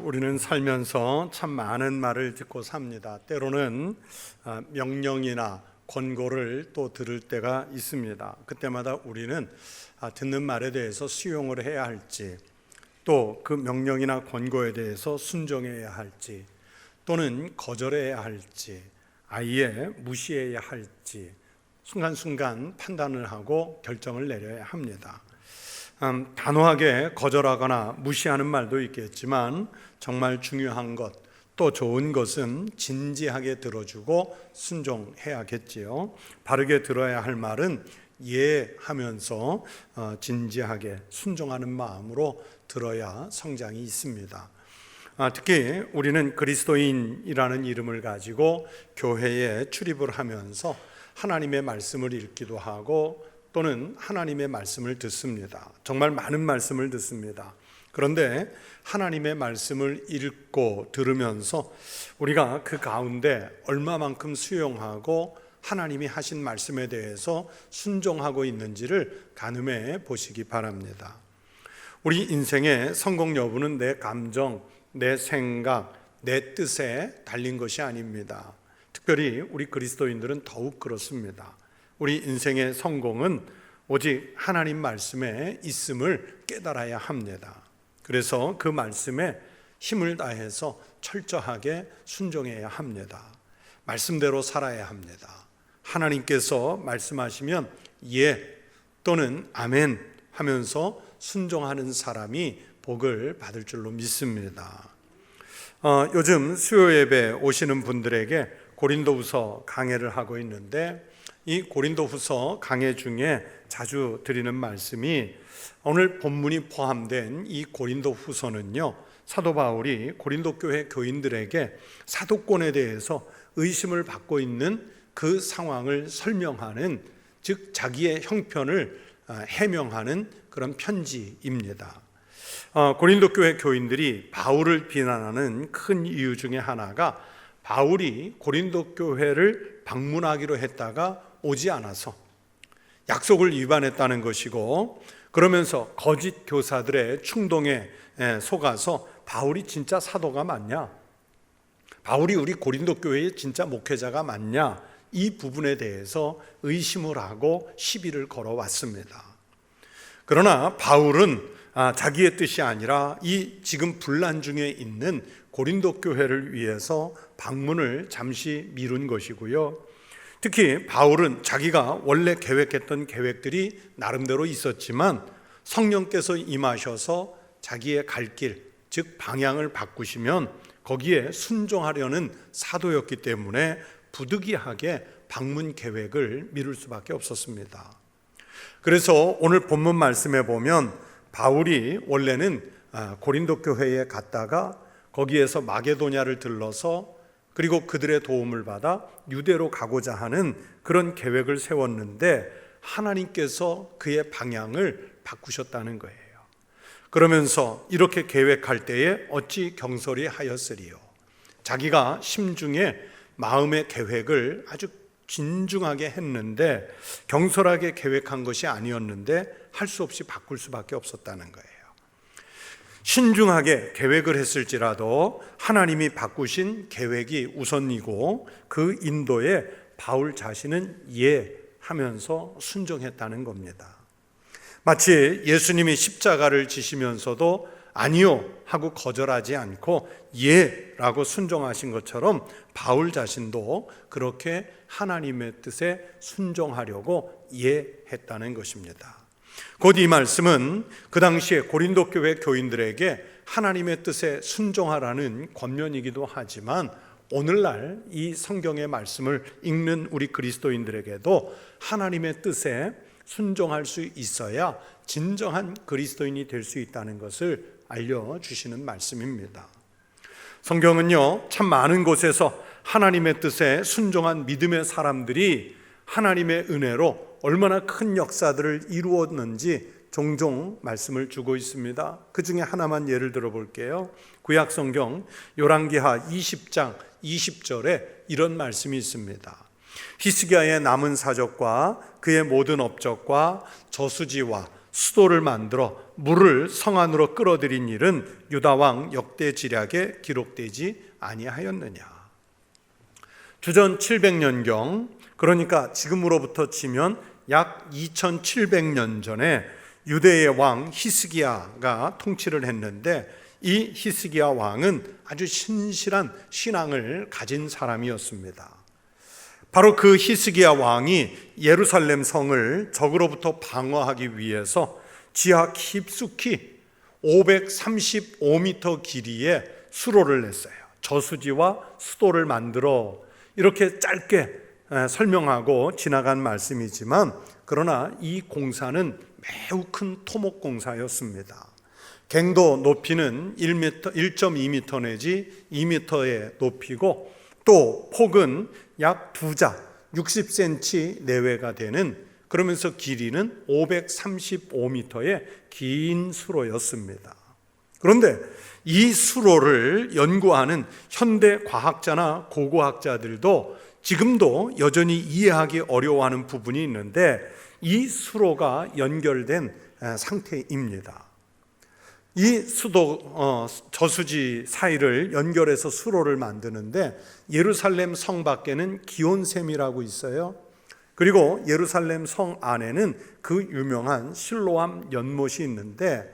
우리는 살면서 참 많은 말을 듣고 삽니다. 때로는 명령이나 권고를 또 들을 때가 있습니다. 그때마다 우리는 듣는 말에 대해서 수용을 해야 할지, 또 그 명령이나 권고에 대해서 순종해야 할지, 또는 거절해야 할지, 아예 무시해야 할지 순간순간 판단을 하고 결정을 내려야 합니다. 단호하게 거절하거나 무시하는 말도 있겠지만 정말 중요한 것, 또 좋은 것은 진지하게 들어주고 순종해야겠지요. 바르게 들어야 할 말은 하면서 진지하게 순종하는 마음으로 들어야 성장이 있습니다. 특히 우리는 그리스도인이라는 이름을 가지고 교회에 출입을 하면서 하나님의 말씀을 읽기도 하고 또는 하나님의 말씀을 듣습니다. 정말 많은 말씀을 듣습니다. 그런데 하나님의 말씀을 읽고 들으면서 우리가 그 가운데 얼마만큼 수용하고 하나님이 하신 말씀에 대해서 순종하고 있는지를 가늠해 보시기 바랍니다. 우리 인생의 성공 여부는 내 감정, 내 생각, 내 뜻에 달린 것이 아닙니다. 특별히 우리 그리스도인들은 더욱 그렇습니다. 우리 인생의 성공은 오직 하나님 말씀에 있음을 깨달아야 합니다. 그래서 그 말씀에 힘을 다해서 철저하게 순종해야 합니다. 말씀대로 살아야 합니다. 하나님께서 말씀하시면 또는 아멘 하면서 순종하는 사람이 복을 받을 줄로 믿습니다. 요즘 수요 예배 오시는 분들에게 고린도후서 강해를 하고 있는데, 이 고린도후서 강해 중에 자주 드리는 말씀이 오늘 본문이 포함된 이 고린도후서는요, 사도 바울이 고린도 교회 교인들에게 사도권에 대해서 의심을 받고 있는 그 상황을 설명하는, 즉 자기의 형편을 해명하는 그런 편지입니다. 고린도 교회 교인들이 바울을 비난하는 큰 이유 중에 하나가 바울이 고린도 교회를 방문하기로 했다가 오지 않아서 약속을 위반했다는 것이고, 그러면서 거짓 교사들의 충동에 속아서 바울이 진짜 사도가 맞냐? 바울이 우리 고린도 교회의 진짜 목회자가 맞냐? 이 부분에 대해서 의심을 하고 시비를 걸어왔습니다. 그러나 바울은 자기의 뜻이 아니라 이 지금 분란 중에 있는 고린도 교회를 위해서 방문을 잠시 미룬 것이고요. 특히 바울은 자기가 원래 계획했던 계획들이 나름대로 있었지만 성령께서 임하셔서 자기의 갈 길, 즉 방향을 바꾸시면 거기에 순종하려는 사도였기 때문에 부득이하게 방문 계획을 미룰 수밖에 없었습니다. 그래서 오늘 본문 말씀에 보면 바울이 원래는 고린도 교회에 갔다가 거기에서 마게도냐를 들러서 그리고 그들의 도움을 받아 유대로 가고자 하는 그런 계획을 세웠는데 하나님께서 그의 방향을 바꾸셨다는 거예요. 그러면서 이렇게 계획할 때에 어찌 경솔히 하였으리요. 자기가 심중에 마음의 계획을 아주 진중하게 했는데 경솔하게 계획한 것이 아니었는데 할 수 없이 바꿀 수밖에 없었다는 거예요. 신중하게 계획을 했을지라도 하나님이 바꾸신 계획이 우선이고 그 인도에 바울 자신은 하면서 순종했다는 겁니다. 마치 예수님이 십자가를 지시면서도 아니요 하고 거절하지 않고 라고 순종하신 것처럼 바울 자신도 그렇게 하나님의 뜻에 순종하려고 했다는 것입니다. 곧 이 말씀은 그 당시에 고린도 교회 교인들에게 하나님의 뜻에 순종하라는 권면이기도 하지만 오늘날 이 성경의 말씀을 읽는 우리 그리스도인들에게도 하나님의 뜻에 순종할 수 있어야 진정한 그리스도인이 될 수 있다는 것을 알려주시는 말씀입니다. 성경은요, 참 많은 곳에서 하나님의 뜻에 순종한 믿음의 사람들이 하나님의 은혜로 얼마나 큰 역사들을 이루었는지 종종 말씀을 주고 있습니다. 그 중에 하나만 예를 들어 볼게요. 구약 성경 열왕기하 20장 20절에 이런 말씀이 있습니다. 히스기야의 남은 사적과 그의 모든 업적과 저수지와 수도를 만들어 물을 성 안으로 끌어들인 일은 유다 왕 역대지략에 기록되지 아니하였느냐. 주전 700년경, 그러니까 지금으로부터 치면 약 2700년 전에 유대의 왕 히스기야가 통치를 했는데, 이 히스기야 왕은 아주 신실한 신앙을 가진 사람이었습니다. 바로 그 히스기야 왕이 예루살렘 성을 적으로부터 방어하기 위해서 지하 깊숙이 535m 길이의 수로를 냈어요. 저수지와 수도를 만들어, 이렇게 짧게 설명하고 지나간 말씀이지만, 그러나 이 공사는 매우 큰 토목 공사였습니다. 갱도 높이는 1.2m 내지 2m의 높이고, 또 폭은 약 2자 60cm 내외가 되는, 그러면서 길이는 535m의 긴 수로였습니다. 그런데 이 수로를 연구하는 현대 과학자나 고고학자들도 지금도 여전히 이해하기 어려워하는 부분이 있는데, 이 수로가 연결된 상태입니다. 이 저수지 사이를 연결해서 수로를 만드는데, 예루살렘 성 밖에는 기온샘이라고 있어요. 그리고 예루살렘 성 안에는 그 유명한 실로암 연못이 있는데,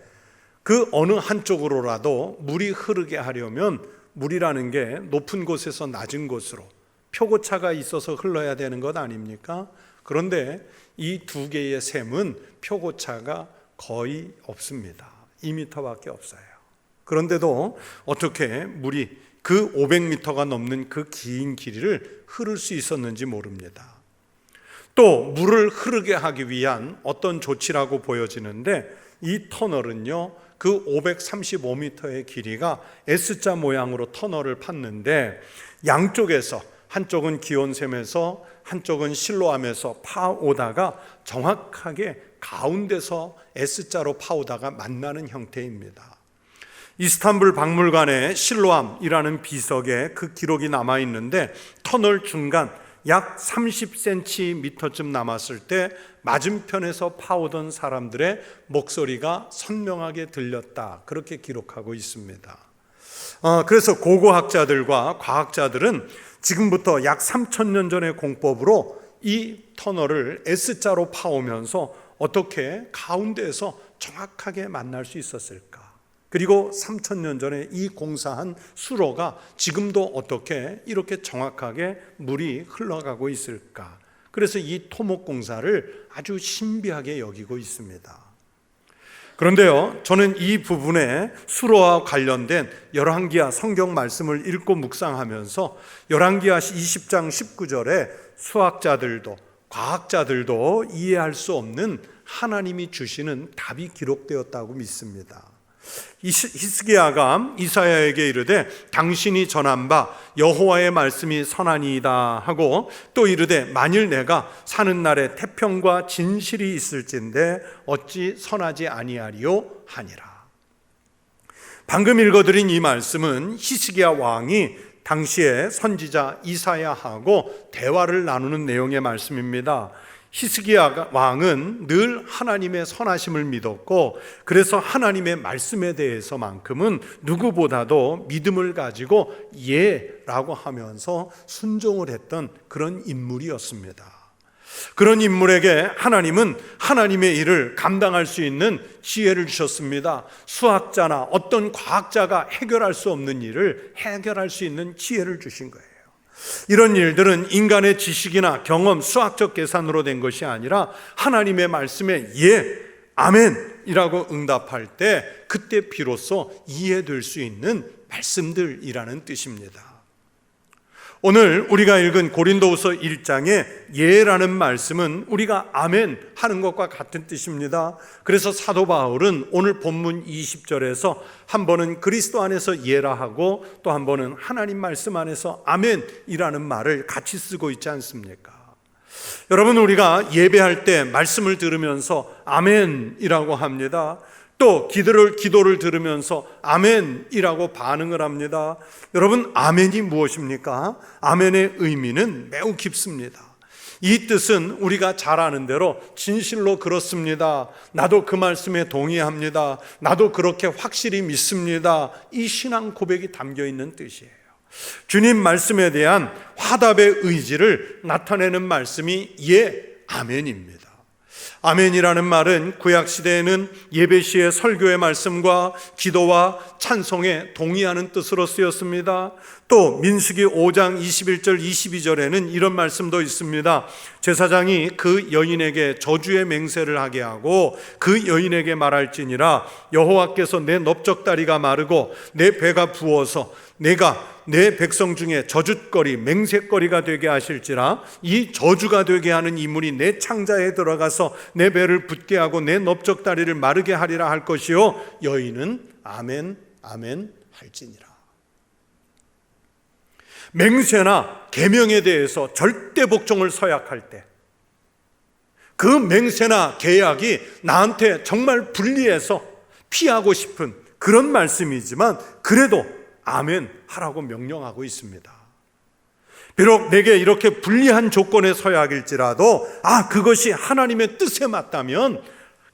그 어느 한쪽으로라도 물이 흐르게 하려면 물이라는 게 높은 곳에서 낮은 곳으로 표고차가 있어서 흘러야 되는 것 아닙니까? 그런데 이 두 개의 샘은 표고차가 거의 없습니다. 2m밖에 없어요. 그런데도 어떻게 물이 그 500m가 넘는 그 긴 길이를 흐를 수 있었는지 모릅니다. 또 물을 흐르게 하기 위한 어떤 조치라고 보여지는데, 이 터널은요, 그 535m의 길이가 S자 모양으로 터널을 팠는데, 양쪽에서 한쪽은 기온샘에서 한쪽은 실로암에서 파오다가 정확하게 가운데서 S자로 파오다가 만나는 형태입니다. 이스탄불 박물관에 실로암이라는 비석에 그 기록이 남아 있는데, 터널 중간 약 30cm쯤 남았을 때 맞은편에서 파오던 사람들의 목소리가 선명하게 들렸다, 그렇게 기록하고 있습니다. 그래서 고고학자들과 과학자들은 지금부터 약 3000년 전의 공법으로 이 터널을 S자로 파오면서 어떻게 가운데에서 정확하게 만날 수 있었을까? 그리고 3000년 전에 이 공사한 수로가 지금도 어떻게 이렇게 정확하게 물이 흘러가고 있을까? 그래서 이 토목 공사를 아주 신비하게 여기고 있습니다. 그런데요, 저는 이 부분에 수로와 관련된 열왕기하 성경 말씀을 읽고 묵상하면서 열왕기하 20장 19절에 수학자들도 과학자들도 이해할 수 없는 하나님이 주시는 답이 기록되었다고 믿습니다. 히스기야가 이사야에게 이르되 당신이 전한 바 여호와의 말씀이 선하니이다 하고, 또 이르되 만일 내가 사는 날에 태평과 진실이 있을진데 어찌 선하지 아니하리요 하니라. 방금 읽어드린 이 말씀은 히스기야 왕이 당시에 선지자 이사야하고 대화를 나누는 내용의 말씀입니다. 히스기야 왕은 늘 하나님의 선하심을 믿었고, 그래서 하나님의 말씀에 대해서만큼은 누구보다도 믿음을 가지고 예라고 하면서 순종을 했던 그런 인물이었습니다. 그런 인물에게 하나님은 하나님의 일을 감당할 수 있는 지혜를 주셨습니다. 수학자나 어떤 과학자가 해결할 수 없는 일을 해결할 수 있는 지혜를 주신 거예요. 이런 일들은 인간의 지식이나 경험, 수학적 계산으로 된 것이 아니라 하나님의 말씀에 예, 아멘이라고 응답할 때 그때 비로소 이해될 수 있는 말씀들이라는 뜻입니다. 오늘 우리가 읽은 고린도후서 1장의 예라는 말씀은 우리가 아멘 하는 것과 같은 뜻입니다. 그래서 사도 바울은 오늘 본문 20절에서 한 번은 그리스도 안에서 예라 하고 또 한 번은 하나님 말씀 안에서 아멘이라는 말을 같이 쓰고 있지 않습니까? 여러분, 우리가 예배할 때 말씀을 들으면서 아멘이라고 합니다. 또 기도를 들으면서 아멘이라고 반응을 합니다. 여러분, 아멘이 무엇입니까? 아멘의 의미는 매우 깊습니다. 이 뜻은 우리가 잘 아는 대로 진실로 그렇습니다, 나도 그 말씀에 동의합니다, 나도 그렇게 확실히 믿습니다, 이 신앙 고백이 담겨 있는 뜻이에요. 주님 말씀에 대한 화답의 의지를 나타내는 말씀이 아멘입니다. 아멘이라는 말은 구약시대에는 예배시의 설교의 말씀과 기도와 찬송에 동의하는 뜻으로 쓰였습니다. 또 민수기 5장 21절 22절에는 이런 말씀도 있습니다. 제사장이 그 여인에게 저주의 맹세를 하게 하고 그 여인에게 말할지니라, 여호와께서 내 넓적다리가 마르고 내 배가 부어서 내가 내 백성 중에 저주거리 맹세거리가 되게 하실지라, 이 저주가 되게 하는 이물이 내 창자에 들어가서 내 배를 붓게 하고 내 넓적다리를 마르게 하리라 할 것이요, 여인은 아멘 아멘 할지니라. 맹세나 계명에 대해서 절대 복종을 서약할 때 그 맹세나 계약이 나한테 정말 불리해서 피하고 싶은 그런 말씀이지만 그래도 아멘 하라고 명령하고 있습니다. 비록 내게 이렇게 불리한 조건의 서약일지라도 그것이 하나님의 뜻에 맞다면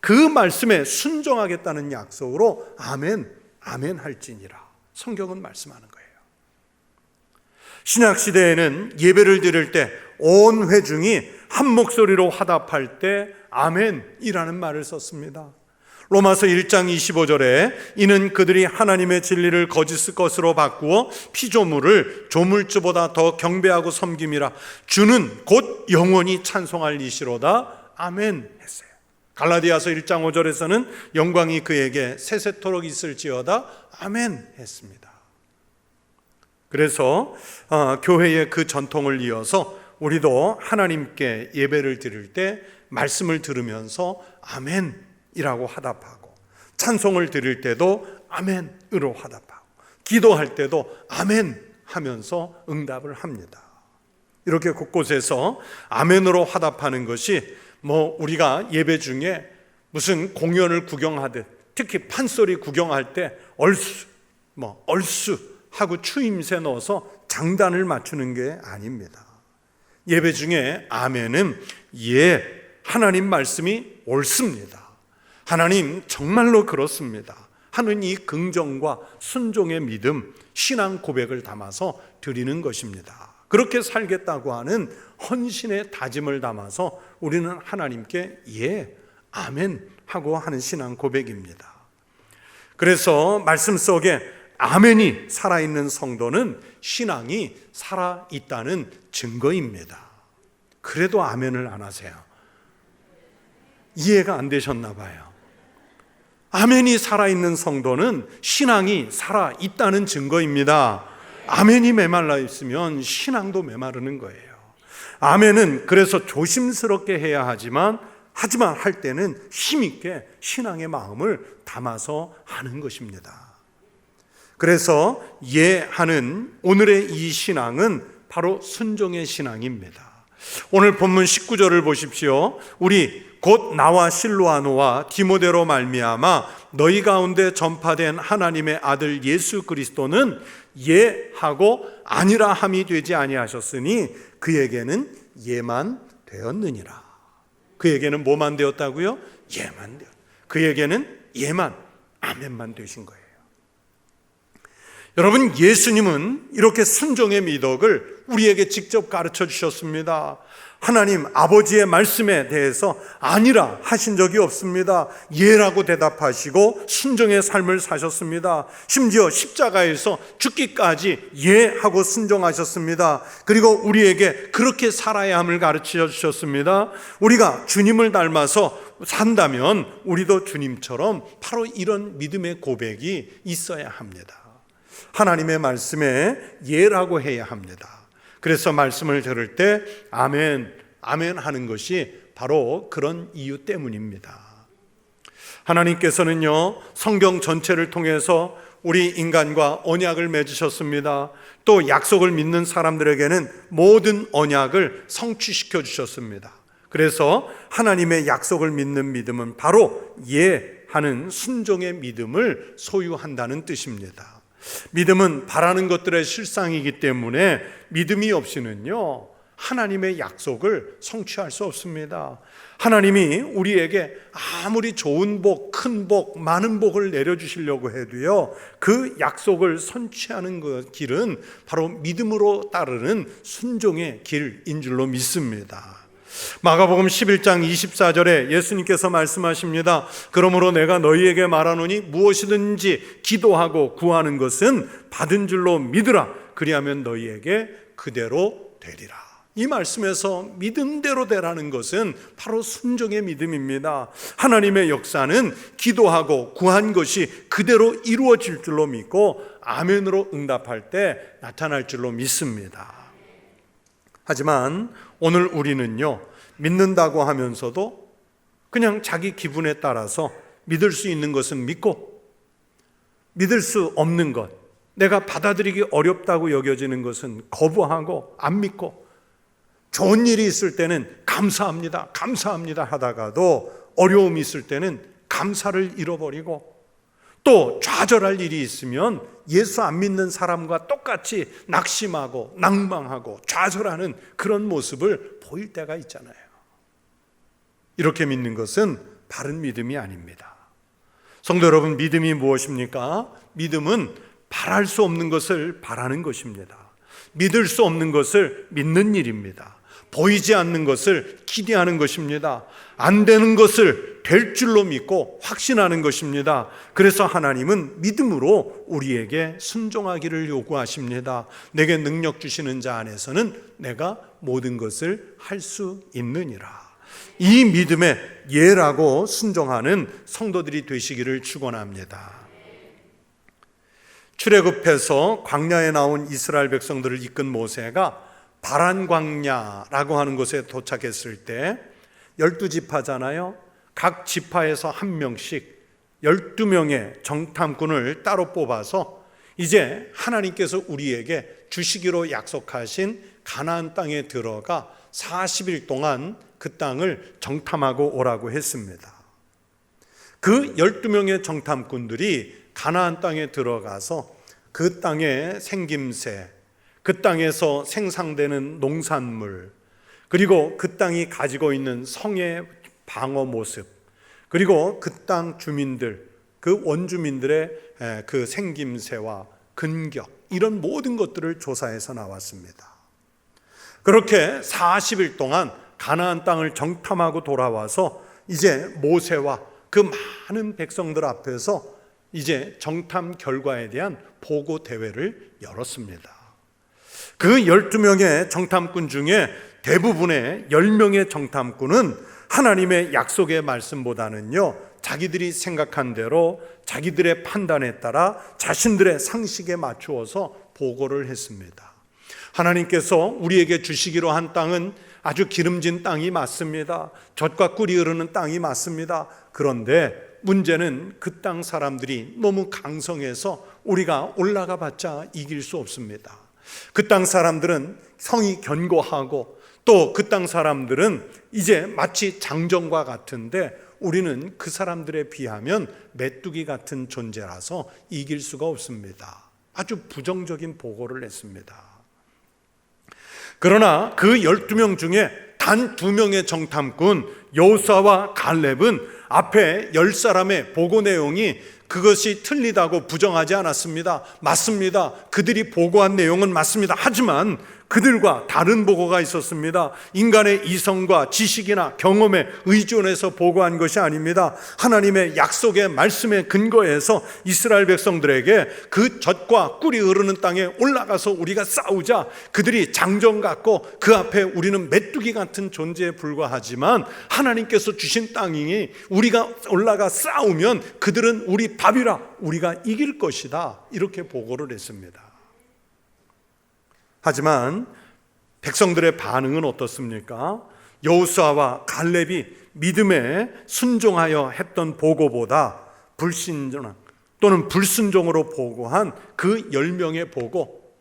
그 말씀에 순종하겠다는 약속으로 아멘 아멘 할지니라 성경은 말씀하는 거예요. 신약시대에는 예배를 드릴 때 온 회중이 한 목소리로 화답할 때 아멘이라는 말을 썼습니다. 로마서 1장 25절에 이는 그들이 하나님의 진리를 거짓 것으로 바꾸어 피조물을 조물주보다 더 경배하고 섬김이라, 주는 곧 영원히 찬송할 이시로다 아멘 했어요. 갈라디아서 1장 5절에서는 영광이 그에게 세세토록 있을지어다 아멘 했습니다. 그래서 교회의 그 전통을 이어서 우리도 하나님께 예배를 드릴 때 말씀을 들으면서 아멘이라고 화답하고, 찬송을 드릴 때도 아멘으로 화답하고, 기도할 때도 아멘 하면서 응답을 합니다. 이렇게 곳곳에서 아멘으로 화답하는 것이 우리가 예배 중에 무슨 공연을 구경하듯, 특히 판소리 구경할 때 얼쑤 하고 추임새 넣어서 장단을 맞추는 게 아닙니다. 예배 중에 아멘은 하나님 말씀이 옳습니다, 하나님 정말로 그렇습니다 하는 이 긍정과 순종의 믿음, 신앙 고백을 담아서 드리는 것입니다. 그렇게 살겠다고 하는 헌신의 다짐을 담아서 우리는 하나님께 아멘 하고 하는 신앙 고백입니다. 그래서 말씀 속에 아멘이 살아있는 성도는 신앙이 살아있다는 증거입니다. 그래도 아멘을 안 하세요. 이해가 안 되셨나 봐요. 아멘이 살아있는 성도는 신앙이 살아있다는 증거입니다. 아멘이 메말라 있으면 신앙도 메마르는 거예요. 아멘은 그래서 조심스럽게 해야 하지만 할 때는 힘있게 신앙의 마음을 담아서 하는 것입니다. 그래서 하는 오늘의 이 신앙은 바로 순종의 신앙입니다. 오늘 본문 19절을 보십시오. 우리 곧 나와 실로아노와 디모데로 말미암아 너희 가운데 전파된 하나님의 아들 예수 그리스도는 하고 아니라 함이 되지 아니하셨으니 그에게는 예만 되었느니라. 그에게는 뭐만 되었다고요? 예만 되었. 그에게는 예만, 아멘만 되신 거예요. 여러분, 예수님은 이렇게 순종의 미덕을 우리에게 직접 가르쳐 주셨습니다. 하나님 아버지의 말씀에 대해서 아니라 하신 적이 없습니다. 예라고 대답하시고 순종의 삶을 사셨습니다. 심지어 십자가에서 죽기까지 예하고 순종하셨습니다. 그리고 우리에게 그렇게 살아야 함을 가르쳐 주셨습니다. 우리가 주님을 닮아서 산다면 우리도 주님처럼 바로 이런 믿음의 고백이 있어야 합니다. 하나님의 말씀에 예라고 해야 합니다. 그래서 말씀을 들을 때 아멘, 아멘 하는 것이 바로 그런 이유 때문입니다. 하나님께서는요, 성경 전체를 통해서 우리 인간과 언약을 맺으셨습니다. 또 약속을 믿는 사람들에게는 모든 언약을 성취시켜 주셨습니다. 그래서 하나님의 약속을 믿는 믿음은 바로 하는 순종의 믿음을 소유한다는 뜻입니다. 믿음은 바라는 것들의 실상이기 때문에 믿음이 없이는요, 하나님의 약속을 성취할 수 없습니다. 하나님이 우리에게 아무리 좋은 복, 큰 복, 많은 복을 내려주시려고 해도요, 그 약속을 선취하는 그 길은 바로 믿음으로 따르는 순종의 길인 줄로 믿습니다. 마가복음 11장 24절에 예수님께서 말씀하십니다. 그러므로 내가 너희에게 말하노니 무엇이든지 기도하고 구하는 것은 받은 줄로 믿으라. 그리하면 너희에게 그대로 되리라. 이 말씀에서 믿음대로 되라는 것은 바로 순종의 믿음입니다. 하나님의 역사는 기도하고 구한 것이 그대로 이루어질 줄로 믿고 아멘으로 응답할 때 나타날 줄로 믿습니다. 하지만 오늘 우리는요, 믿는다고 하면서도 그냥 자기 기분에 따라서 믿을 수 있는 것은 믿고, 믿을 수 없는 것, 내가 받아들이기 어렵다고 여겨지는 것은 거부하고 안 믿고, 좋은 일이 있을 때는 감사합니다, 감사합니다 하다가도 어려움이 있을 때는 감사를 잃어버리고, 또 좌절할 일이 있으면 예수 안 믿는 사람과 똑같이 낙심하고 낭망하고 좌절하는 그런 모습을 보일 때가 있잖아요. 이렇게 믿는 것은 바른 믿음이 아닙니다. 성도 여러분, 믿음이 무엇입니까? 믿음은 바랄 수 없는 것을 바라는 것입니다. 믿을 수 없는 것을 믿는 일입니다. 보이지 않는 것을 기대하는 것입니다. 안 되는 것을 될 줄로 믿고 확신하는 것입니다. 그래서 하나님은 믿음으로 우리에게 순종하기를 요구하십니다. 내게 능력 주시는 자 안에서는 내가 모든 것을 할 수 있느니라. 이 믿음의 예라고 순종하는 성도들이 되시기를 축원합니다. 출애굽해서 광야에 나온 이스라엘 백성들을 이끈 모세가 바란 광야라고 하는 곳에 도착했을 때 12지파잖아요. 각 지파에서 한 명씩 12명의 정탐꾼을 따로 뽑아서 이제 하나님께서 우리에게 주시기로 약속하신 가나안 땅에 들어가 40일 동안 그 땅을 정탐하고 오라고 했습니다. 그 12명의 정탐꾼들이 가나안 땅에 들어가서 그 땅의 생김새, 그 땅에서 생산되는 농산물, 그리고 그 땅이 가지고 있는 성의 방어 모습, 그리고 그 땅 주민들, 그 원주민들의 그 생김새와 근격, 이런 모든 것들을 조사해서 나왔습니다. 그렇게 40일 동안 가나안 땅을 정탐하고 돌아와서 이제 모세와 그 많은 백성들 앞에서 이제 정탐 결과에 대한 보고 대회를 열었습니다. 그 12명의 정탐꾼 중에 대부분의 10명의 정탐꾼은 하나님의 약속의 말씀보다는요, 자기들이 생각한 대로 자기들의 판단에 따라 자신들의 상식에 맞추어서 보고를 했습니다. 하나님께서 우리에게 주시기로 한 땅은 아주 기름진 땅이 맞습니다. 젖과 꿀이 흐르는 땅이 맞습니다. 그런데 문제는 그 땅 사람들이 너무 강성해서 우리가 올라가 봤자 이길 수 없습니다. 그 땅 사람들은 성이 견고하고 또 그 땅 사람들은 이제 마치 장정과 같은데 우리는 그 사람들에 비하면 메뚜기 같은 존재라서 이길 수가 없습니다. 아주 부정적인 보고를 했습니다. 그러나 그 12명 중에 단 2명의 정탐꾼 여호수아와 갈렙은 앞에 10사람의 보고 내용이 그것이 틀리다고 부정하지 않았습니다. 맞습니다. 그들이 보고한 내용은 맞습니다. 하지만 그들과 다른 보고가 있었습니다. 인간의 이성과 지식이나 경험에 의존해서 보고한 것이 아닙니다. 하나님의 약속의 말씀에 근거해서 이스라엘 백성들에게 그 젖과 꿀이 흐르는 땅에 올라가서 우리가 싸우자. 그들이 장정 같고 그 앞에 우리는 메뚜기 같은 존재에 불과하지만 하나님께서 주신 땅이 우리가 올라가 싸우면 그들은 우리 밥이라 우리가 이길 것이다. 이렇게 보고를 했습니다. 하지만 백성들의 반응은 어떻습니까? 여호수아와 갈렙이 믿음에 순종하여 했던 보고보다 불신종 또는 불순종으로 보고한 그 10명의 보고,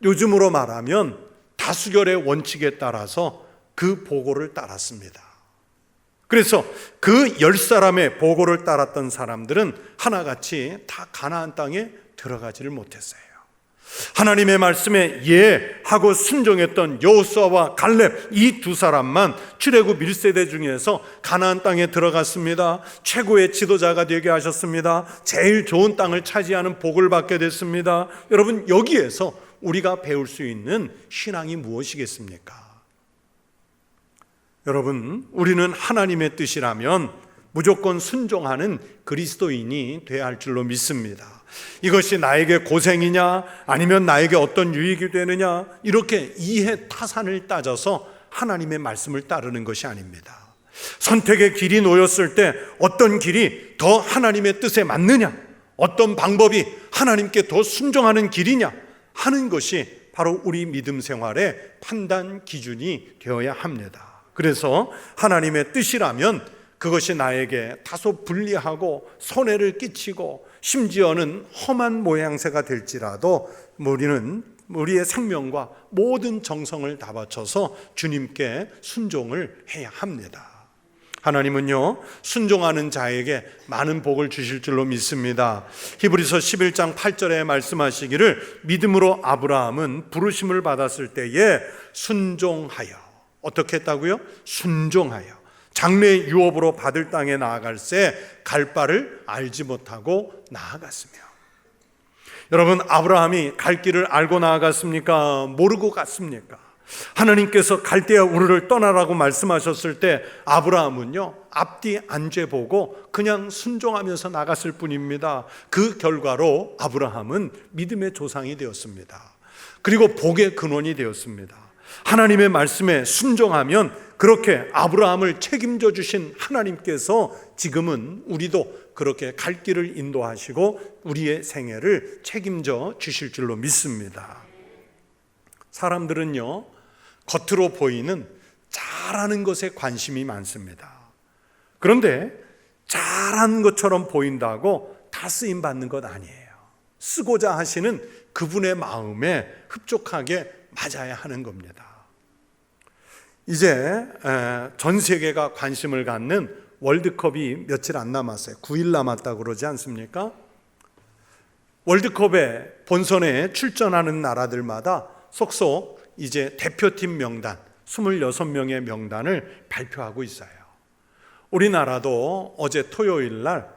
요즘으로 말하면 다수결의 원칙에 따라서 그 보고를 따랐습니다. 그래서 그 10사람의 보고를 따랐던 사람들은 하나같이 다 가나안 땅에 들어가지를 못했어요. 하나님의 말씀에 예하고 순종했던 여호수아와 갈렙 이 두 사람만 출애굽 1세대 중에서 가나안 땅에 들어갔습니다. 최고의 지도자가 되게 하셨습니다. 제일 좋은 땅을 차지하는 복을 받게 됐습니다. 여러분, 여기에서 우리가 배울 수 있는 신앙이 무엇이겠습니까? 여러분, 우리는 하나님의 뜻이라면 무조건 순종하는 그리스도인이 되어야 할 줄로 믿습니다. 이것이 나에게 고생이냐 아니면 나에게 어떤 유익이 되느냐, 이렇게 이해 타산을 따져서 하나님의 말씀을 따르는 것이 아닙니다. 선택의 길이 놓였을 때 어떤 길이 더 하나님의 뜻에 맞느냐, 어떤 방법이 하나님께 더 순종하는 길이냐 하는 것이 바로 우리 믿음 생활의 판단 기준이 되어야 합니다. 그래서 하나님의 뜻이라면 그것이 나에게 다소 불리하고 손해를 끼치고 심지어는 험한 모양새가 될지라도 우리는 우리의 생명과 모든 정성을 다 바쳐서 주님께 순종을 해야 합니다. 하나님은요, 순종하는 자에게 많은 복을 주실 줄로 믿습니다. 히브리서 11장 8절에 말씀하시기를 믿음으로 아브라함은 부르심을 받았을 때에 순종하여, 어떻게 했다고요? 순종하여 장래의 유업으로 받을 땅에 나아갈새 갈 바를 알지 못하고 나아갔으며. 여러분, 아브라함이 갈 길을 알고 나아갔습니까? 모르고 갔습니까? 하나님께서 갈대아 우르를 떠나라고 말씀하셨을 때 아브라함은요, 앞뒤 안 재보고 그냥 순종하면서 나갔을 뿐입니다. 그 결과로 아브라함은 믿음의 조상이 되었습니다. 그리고 복의 근원이 되었습니다. 하나님의 말씀에 순종하면 그렇게 아브라함을 책임져 주신 하나님께서 지금은 우리도 그렇게 갈 길을 인도하시고 우리의 생애를 책임져 주실 줄로 믿습니다. 사람들은요, 겉으로 보이는 잘하는 것에 관심이 많습니다. 그런데 잘하는 것처럼 보인다고 다 쓰임 받는 것 아니에요. 쓰고자 하시는 그분의 마음에 흡족하게 맞아야 하는 겁니다. 이제 전 세계가 관심을 갖는 월드컵이 며칠 안 남았어요. 9일 남았다고 그러지 않습니까? 월드컵에 본선에 출전하는 나라들마다 속속 이제 대표팀 명단 26명의 명단을 발표하고 있어요. 우리나라도 어제 토요일 날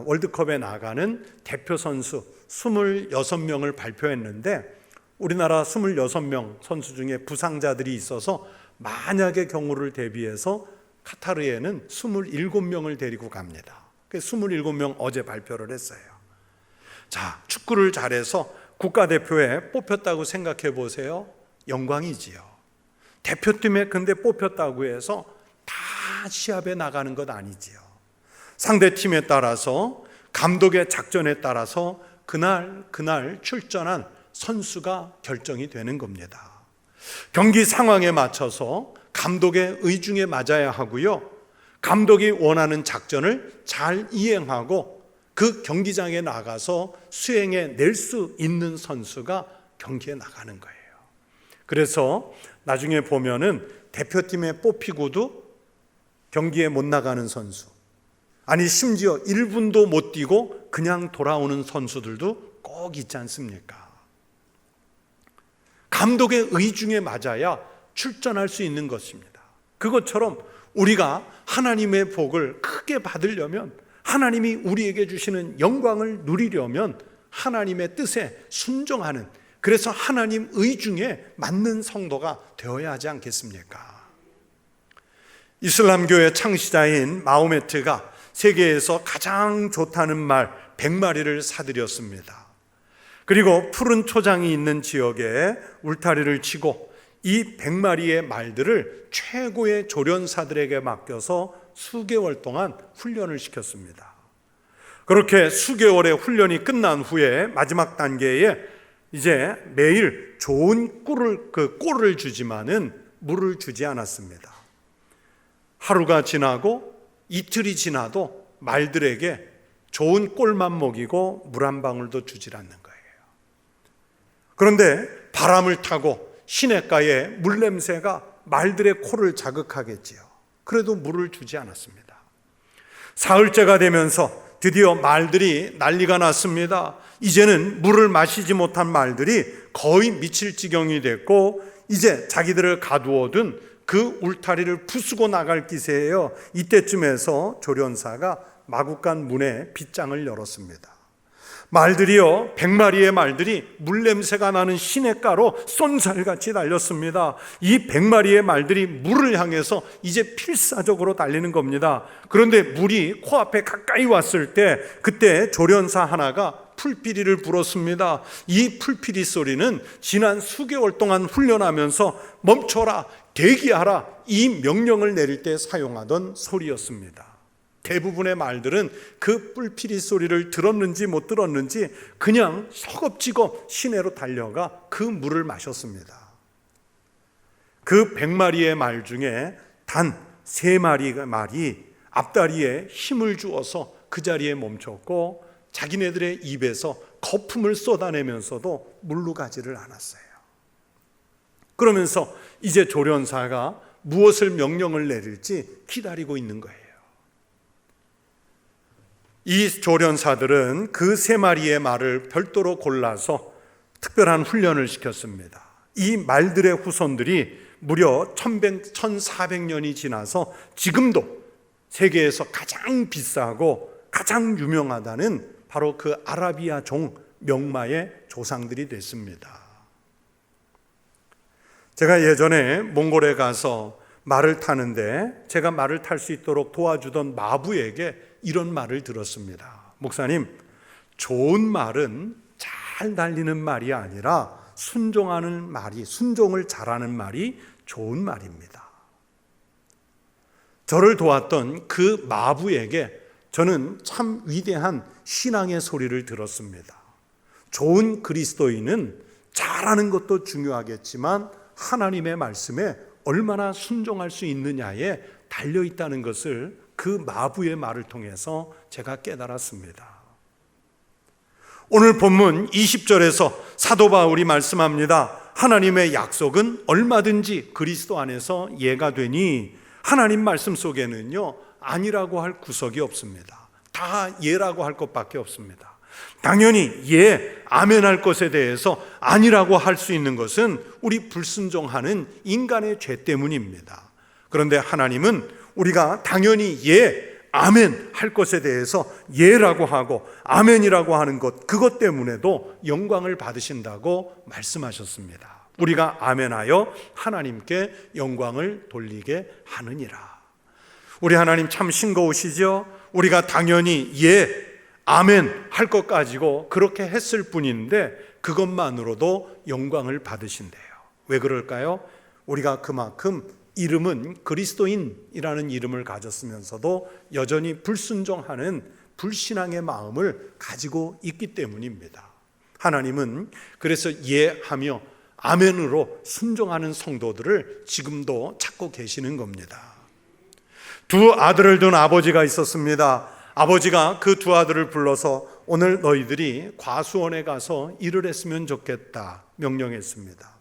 월드컵에 나가는 대표 선수 26명을 발표했는데, 우리나라 26명 선수 중에 부상자들이 있어서 만약의 경우를 대비해서 카타르에는 27명을 데리고 갑니다. 27명 어제 발표를 했어요. 자, 축구를 잘해서 국가대표에 뽑혔다고 생각해 보세요. 영광이지요. 대표팀에 근데 뽑혔다고 해서 다 시합에 나가는 것 아니지요. 상대팀에 따라서, 감독의 작전에 따라서 그날 출전한 선수가 결정이 되는 겁니다. 경기 상황에 맞춰서 감독의 의중에 맞아야 하고요, 감독이 원하는 작전을 잘 이행하고 그 경기장에 나가서 수행해 낼 수 있는 선수가 경기에 나가는 거예요. 그래서 나중에 보면은 대표팀에 뽑히고도 경기에 못 나가는 선수, 아니 심지어 1분도 못 뛰고 그냥 돌아오는 선수들도 꼭 있지 않습니까? 감독의 의중에 맞아야 출전할 수 있는 것입니다. 그것처럼 우리가 하나님의 복을 크게 받으려면, 하나님이 우리에게 주시는 영광을 누리려면 하나님의 뜻에 순종하는, 그래서 하나님 의중에 맞는 성도가 되어야 하지 않겠습니까? 이슬람교의 창시자인 마호메트가 세계에서 가장 좋다는 말 100마리를 사들였습니다. 그리고 푸른 초장이 있는 지역에 울타리를 치고 이 100마리의 말들을 최고의 조련사들에게 맡겨서 수개월 동안 훈련을 시켰습니다. 그렇게 수개월의 훈련이 끝난 후에 마지막 단계에 이제 매일 좋은 꿀을 주지만은 물을 주지 않았습니다. 하루가 지나고 이틀이 지나도 말들에게 좋은 꿀만 먹이고 물 한 방울도 주질 않는 거예요. 그런데 바람을 타고 시냇가에 물 냄새가 말들의 코를 자극하겠지요. 그래도 물을 주지 않았습니다. 사흘째가 되면서 드디어 말들이 난리가 났습니다. 이제는 물을 마시지 못한 말들이 거의 미칠 지경이 됐고 이제 자기들을 가두어둔 그 울타리를 부수고 나갈 기세예요. 이때쯤에서 조련사가 마구간 문에 빗장을 열었습니다. 말들이요, 100마리의 말들이 물냄새가 나는 시냇가로 쏜살같이 달렸습니다. 이 100마리의 말들이 물을 향해서 이제 필사적으로 달리는 겁니다. 그런데 물이 코앞에 가까이 왔을 때 그때 조련사 하나가 풀피리를 불었습니다. 이 풀피리 소리는 지난 수개월 동안 훈련하면서 멈춰라, 대기하라, 이 명령을 내릴 때 사용하던 소리였습니다. 대부분의 말들은 그 뿔피리 소리를 들었는지 못 들었는지 그냥 서겁지겁 시내로 달려가 그 물을 마셨습니다. 그 100마리의 말 중에 단 3마리의 말이 앞다리에 힘을 주어서 그 자리에 멈췄고 자기네들의 입에서 거품을 쏟아내면서도 물로 가지를 않았어요. 그러면서 이제 조련사가 무엇을 명령을 내릴지 기다리고 있는 거예요. 이 조련사들은 그 3마리의 말을 별도로 골라서 특별한 훈련을 시켰습니다. 이 말들의 후손들이 무려 1400년이 지나서 지금도 세계에서 가장 비싸고 가장 유명하다는 바로 그 아라비아 종 명마의 조상들이 됐습니다. 제가 예전에 몽골에 가서 말을 타는데 제가 말을 탈 수 있도록 도와주던 마부에게 이런 말을 들었습니다. 목사님, 좋은 말은 잘 달리는 말이 아니라 순종하는 말이, 순종을 잘하는 말이 좋은 말입니다. 저를 도왔던 그 마부에게 저는 참 위대한 신앙의 소리를 들었습니다. 좋은 그리스도인은 잘하는 것도 중요하겠지만 하나님의 말씀에 얼마나 순종할 수 있느냐에 달려있다는 것을 그 마부의 말을 통해서 제가 깨달았습니다. 오늘 본문 20절에서 사도 바울이 말씀합니다. 하나님의 약속은 얼마든지 그리스도 안에서 예가 되니 하나님 말씀 속에는요, 아니라고 할 구석이 없습니다. 다 예라고 할 것밖에 없습니다. 당연히 예, 아멘 할 것에 대해서 아니라고 할 수 있는 것은 우리 불순종하는 인간의 죄 때문입니다. 그런데 하나님은 우리가 당연히 예, 아멘 할 것에 대해서 예라고 하고 아멘이라고 하는 것, 그것 때문에도 영광을 받으신다고 말씀하셨습니다. 우리가 아멘하여 하나님께 영광을 돌리게 하느니라. 우리 하나님 참 싱거우시죠? 우리가 당연히 예, 아멘 할 것 가지고 그렇게 했을 뿐인데 그것만으로도 영광을 받으신대요. 왜 그럴까요? 우리가 그만큼 이름은 그리스도인이라는 이름을 가졌으면서도 여전히 불순종하는 불신앙의 마음을 가지고 있기 때문입니다. 하나님은 그래서 예하며 아멘으로 순종하는 성도들을 지금도 찾고 계시는 겁니다. 2 아들을 둔 아버지가 있었습니다. 아버지가 그 2 아들을 불러서 오늘 너희들이 과수원에 가서 일을 했으면 좋겠다 명령했습니다.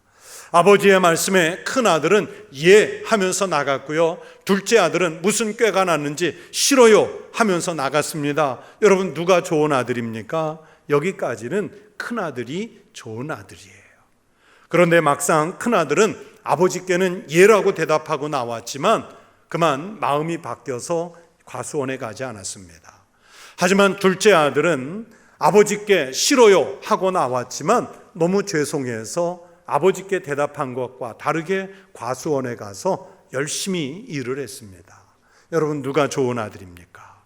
아버지의 말씀에 큰 아들은 예 하면서 나갔고요, 둘째 아들은 무슨 꾀가 났는지 싫어요 하면서 나갔습니다. 여러분, 누가 좋은 아들입니까? 여기까지는 큰 아들이 좋은 아들이에요. 그런데 막상 큰 아들은 아버지께는 예라고 대답하고 나왔지만 그만 마음이 바뀌어서 과수원에 가지 않았습니다. 하지만 둘째 아들은 아버지께 싫어요 하고 나왔지만 너무 죄송해서 아버지께 대답한 것과 다르게 과수원에 가서 열심히 일을 했습니다. 여러분, 누가 좋은 아들입니까?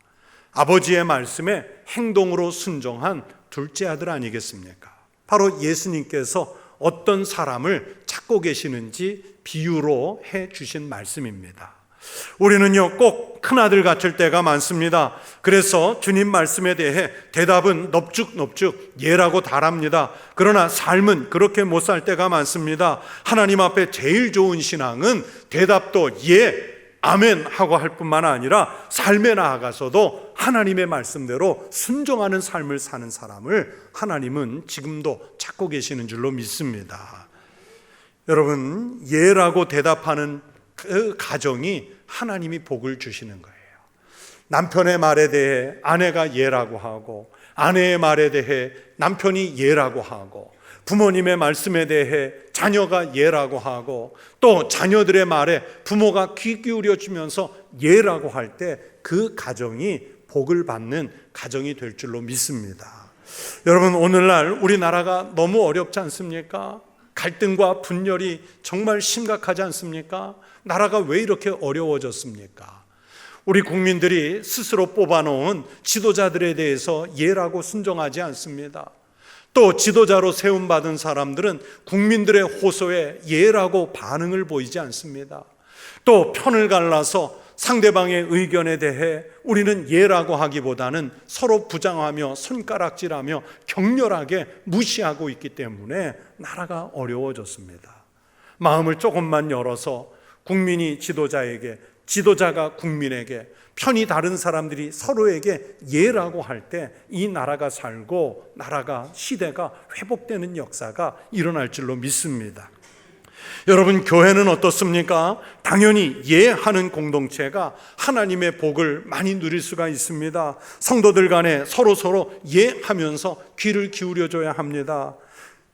아버지의 말씀에 행동으로 순종한 둘째 아들 아니겠습니까? 바로 예수님께서 어떤 사람을 찾고 계시는지 비유로 해 주신 말씀입니다. 우리는요, 꼭 큰아들 같을 때가 많습니다. 그래서 주님 말씀에 대해 대답은 넙죽넙죽 예라고 달합니다. 그러나 삶은 그렇게 못 살 때가 많습니다. 하나님 앞에 제일 좋은 신앙은 대답도 예, 아멘 하고 할 뿐만 아니라 삶에 나아가서도 하나님의 말씀대로 순종하는 삶을 사는 사람을 하나님은 지금도 찾고 계시는 줄로 믿습니다. 여러분, 예라고 대답하는 그 가정이 하나님이 복을 주시는 거예요. 남편의 말에 대해 아내가 예라고 하고, 아내의 말에 대해 남편이 예라고 하고, 부모님의 말씀에 대해 자녀가 예라고 하고, 또 자녀들의 말에 부모가 귀 기울여 주면서 예라고 할 때 그 가정이 복을 받는 가정이 될 줄로 믿습니다. 여러분, 오늘날 우리나라가 너무 어렵지 않습니까? 갈등과 분열이 정말 심각하지 않습니까? 나라가 왜 이렇게 어려워졌습니까? 우리 국민들이 스스로 뽑아놓은 지도자들에 대해서 예라고 순종하지 않습니다. 또 지도자로 세움받은 사람들은 국민들의 호소에 예라고 반응을 보이지 않습니다. 또 편을 갈라서 상대방의 의견에 대해 우리는 예라고 하기보다는 서로 부장하며 손가락질하며 격렬하게 무시하고 있기 때문에 나라가 어려워졌습니다. 마음을 조금만 열어서 국민이 지도자에게, 지도자가 국민에게, 편이 다른 사람들이 서로에게 예라고 할 때 이 나라가 살고 나라가, 시대가 회복되는 역사가 일어날 줄로 믿습니다. 여러분, 교회는 어떻습니까? 당연히 예하는 공동체가 하나님의 복을 많이 누릴 수가 있습니다. 성도들 간에 서로 예하면서 귀를 기울여줘야 합니다.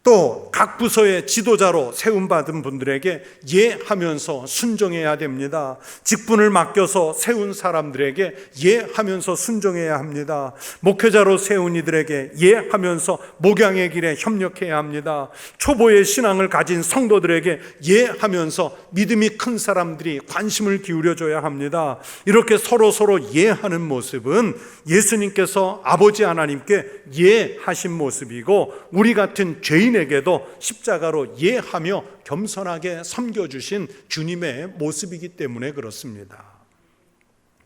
또 각 부서의 지도자로 세움받은 분들에게 예하면서 순종해야 됩니다. 직분을 맡겨서 세운 사람들에게 예하면서 순종해야 합니다. 목회자로 세운 이들에게 예하면서 목양의 길에 협력해야 합니다. 초보의 신앙을 가진 성도들에게 예하면서 믿음이 큰 사람들이 관심을 기울여줘야 합니다. 이렇게 서로 예하는 모습은 예수님께서 아버지 하나님께 예하신 모습이고, 우리 같은 죄인에게도 십자가로 예하며 겸손하게 섬겨주신 주님의 모습이기 때문에 그렇습니다.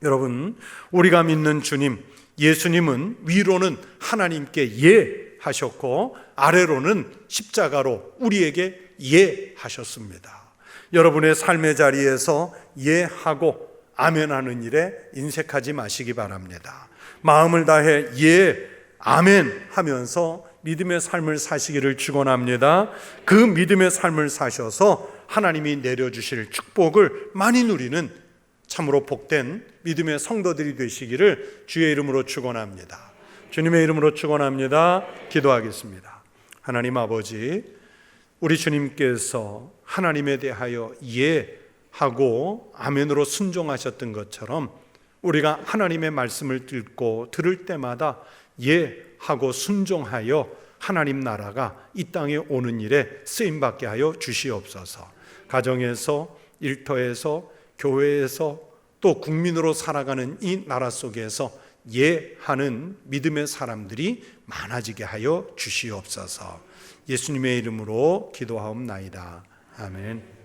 여러분, 우리가 믿는 주님, 예수님은 위로는 하나님께 예하셨고 아래로는 십자가로 우리에게 예하셨습니다. 여러분의 삶의 자리에서 예하고 아멘하는 일에 인색하지 마시기 바랍니다. 마음을 다해 예, 아멘 하면서 믿음의 삶을 사시기를 축원합니다. 그 믿음의 삶을 사셔서 하나님이 내려주실 축복을 많이 누리는 참으로 복된 믿음의 성도들이 되시기를 주의 이름으로 축원합니다. 주님의 이름으로 축원합니다. 기도하겠습니다. 하나님 아버지, 우리 주님께서 하나님에 대하여 예하고 아멘으로 순종하셨던 것처럼 우리가 하나님의 말씀을 들을 때마다 예하고 순종하여 하나님 나라가 이 땅에 오는 일에 쓰임받게 하여 주시옵소서. 가정에서, 일터에서, 교회에서 또 국민으로 살아가는 이 나라 속에서 예하는 믿음의 사람들이 많아지게 하여 주시옵소서. 예수님의 이름으로 기도하옵나이다. 아멘.